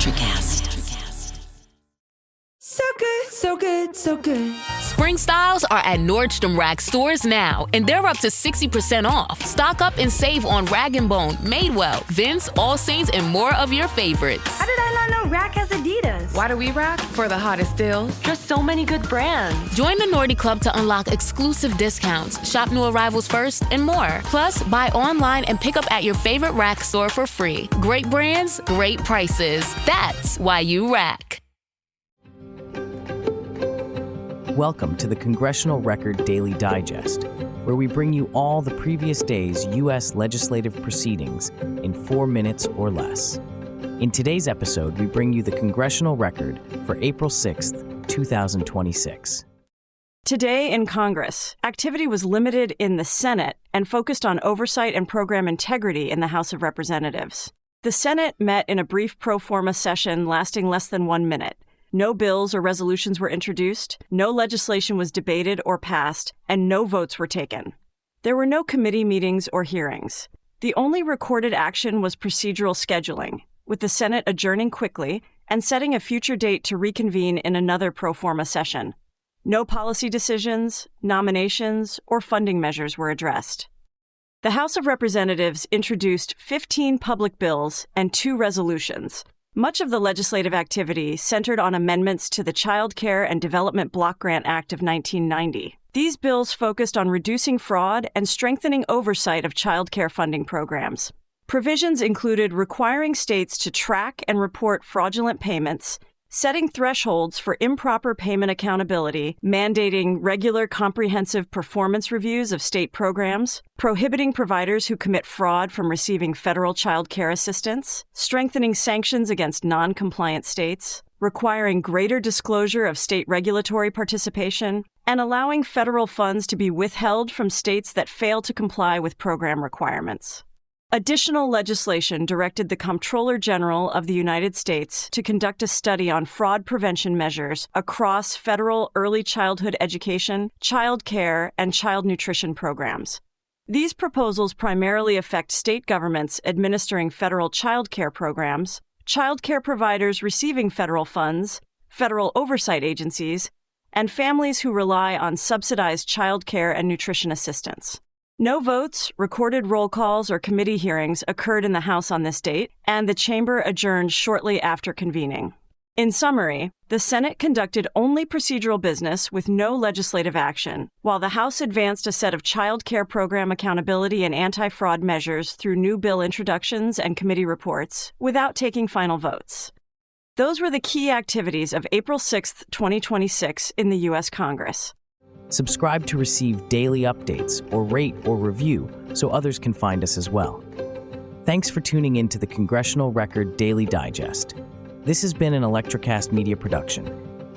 ElectraCast. So good, so good, so good. Spring styles are at Nordstrom Rack stores now, and they're up to 60% off. Stock up and save on Rag & Bone, Madewell, Vince, All Saints, and more of your favorites. How did I not know Rack has Adidas? Why do we rack? For the hottest deals. Just so many good brands. Join the Nordy Club to unlock exclusive discounts, shop new arrivals first, and more. Plus, buy online and pick up at your favorite Rack store for free. Great brands, great prices. That's why you rack. Welcome to the Congressional Record Daily Digest, where we bring you all the previous day's U.S. legislative proceedings in 4 minutes or less. In today's episode, we bring you the Congressional Record for April 6th, 2026. Today in Congress, activity was limited in the Senate and focused on oversight and program integrity in the House of Representatives. The Senate met in a brief pro forma session lasting less than 1 minute. No bills or resolutions were introduced, no legislation was debated or passed, and no votes were taken. There were no committee meetings or hearings. The only recorded action was procedural scheduling, with the Senate adjourning quickly and setting a future date to reconvene in another pro forma session. No policy decisions, nominations, or funding measures were addressed. The House of Representatives introduced 15 public bills and 2 resolutions. Much of the legislative activity centered on amendments to the Child Care and Development Block Grant Act of 1990. These bills focused on reducing fraud and strengthening oversight of child care funding programs. Provisions included requiring states to track and report fraudulent payments, setting thresholds for improper payment accountability, mandating regular comprehensive performance reviews of state programs, prohibiting providers who commit fraud from receiving federal child care assistance, strengthening sanctions against non-compliant states, requiring greater disclosure of state regulatory participation, and allowing federal funds to be withheld from states that fail to comply with program requirements. Additional legislation directed the Comptroller General of the United States to conduct a study on fraud prevention measures across federal early childhood education, child care, and child nutrition programs. These proposals primarily affect state governments administering federal child care programs, child care providers receiving federal funds, federal oversight agencies, and families who rely on subsidized child care and nutrition assistance. No votes, recorded roll calls, or committee hearings occurred in the House on this date, and the chamber adjourned shortly after convening. In summary, the Senate conducted only procedural business with no legislative action, while the House advanced a set of child care program accountability and anti-fraud measures through new bill introductions and committee reports without taking final votes. Those were the key activities of April 6, 2026 in the U.S. Congress. Subscribe to receive daily updates or rate or review so others can find us as well. Thanks for tuning in to the Congressional Record Daily Digest. This has been an ElectraCast media production.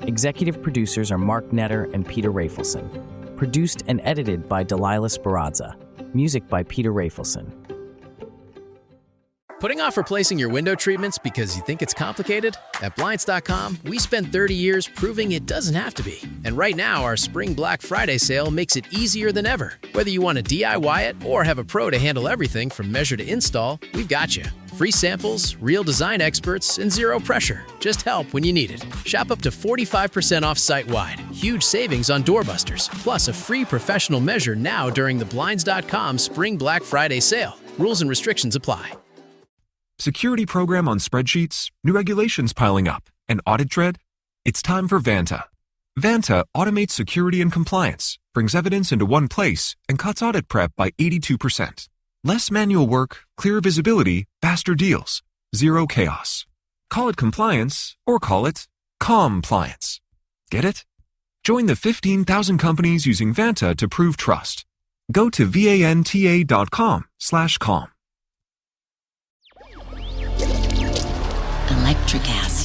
Executive producers are Mark Netter and Peter Rafelson. Produced and edited by Delilah Sperrazza. Music by Peter Rafelson. Putting off replacing your window treatments because you think it's complicated? At Blinds.com, we spent 30 years proving it doesn't have to be. And right now, our Spring Black Friday sale makes it easier than ever. Whether you want to DIY it or have a pro to handle everything from measure to install, we've got you. Free samples, real design experts, and zero pressure. Just help when you need it. Shop up to 45% off site-wide. Huge savings on doorbusters. Plus a free professional measure now during the Blinds.com Spring Black Friday sale. Rules and restrictions apply. Security program on spreadsheets, new regulations piling up, and audit dread? It's time for Vanta. Vanta automates security and compliance, brings evidence into one place, and cuts audit prep by 82%. Less manual work, clearer visibility, faster deals, zero chaos. Call it compliance or call it compliance. Get it? Join the 15,000 companies using Vanta to prove trust. Go to vanta.com/calm. ElectraCast.